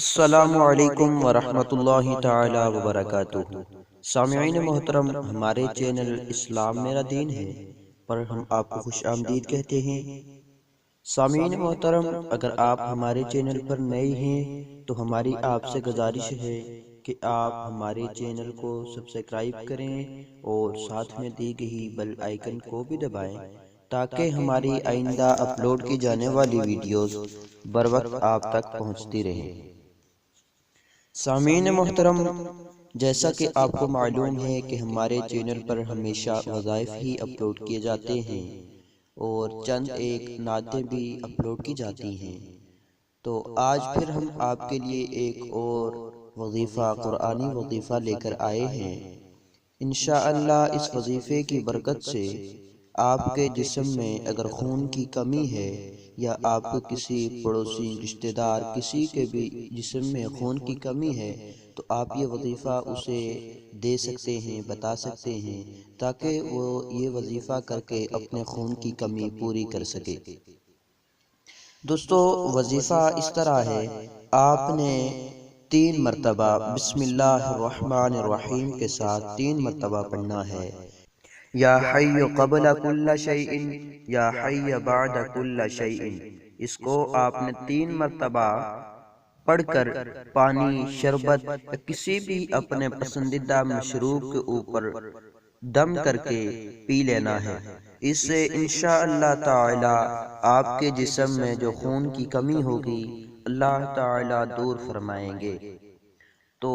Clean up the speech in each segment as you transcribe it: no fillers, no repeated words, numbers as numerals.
السلام علیکم ورحمۃ اللہ تعالی وبرکاتہ۔ سامعین محترم، ہمارے چینل اسلام میرا دین ہے پر ہم آپ کو خوش آمدید کہتے ہیں۔ سامعین محترم، اگر آپ ہمارے چینل پر نئے ہیں تو ہماری آپ سے گزارش ہے کہ آپ ہمارے چینل کو سبسکرائب کریں اور ساتھ میں دی گئی بیل آئیکن کو بھی دبائیں تاکہ ہماری آئندہ اپلوڈ کی جانے والی ویڈیوز بروقت آپ تک پہنچتی رہیں۔ سامعین محترم، جیسا کہ آپ کو معلوم ہے کہ ہمارے چینل پر ہمیشہ وظائف ہی اپلوڈ کیے جاتے ہیں اور چند ایک نعتیں بھی اپلوڈ کی جاتی ہیں، تو آج پھر ہم آپ کے لیے ایک اور وظیفہ، قرآنی وظیفہ لے کر آئے ہیں۔ انشاءاللہ اس وظیفے کی برکت سے آپ کے جسم میں اگر خون کی کمی ہے یا آپ کے کسی پڑوسی رشتہ دار کسی کے بھی جسم میں خون کی کمی ہے تو آپ یہ وظیفہ اسے دے سکتے ہیں، بتا سکتے ہیں تاکہ وہ یہ وظیفہ کر کے اپنے خون کی کمی پوری کر سکے۔ دوستو، وظیفہ اس طرح ہے، آپ نے 3 مرتبہ بسم اللہ الرحمن الرحیم کے ساتھ 3 مرتبہ پڑھنا ہے۔ یا حی قبل کل شیء یا حی بعد کل شیء، اس کو آپ نے 3 مرتبہ پڑھ کر پانی، شربت یا کسی بھی اپنے پسندیدہ مشروب کے اوپر دم کر کے پی لینا ہے۔ اس سے انشاءاللہ تعالی آپ کے جسم میں جو خون کی کمی ہوگی اللہ تعالی دور فرمائیں گے۔ تو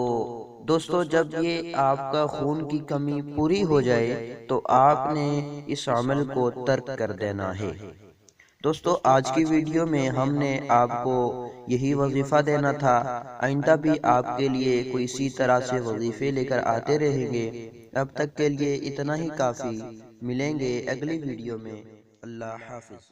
دوستو، جب یہ آپ کا خون کی کمی پوری ہو جائے تو آپ نے اس عمل کو ترک کر دینا ہے۔ دوستو، آج کی ویڈیو میں ہم نے آپ کو یہی وظیفہ دینا تھا، آئندہ بھی آپ کے لیے کوئی اسی طرح سے وظیفے لے کر آتے رہیں گے۔ اب تک کے لیے اتنا ہی کافی، ملیں گے اگلی ویڈیو میں۔ اللہ حافظ۔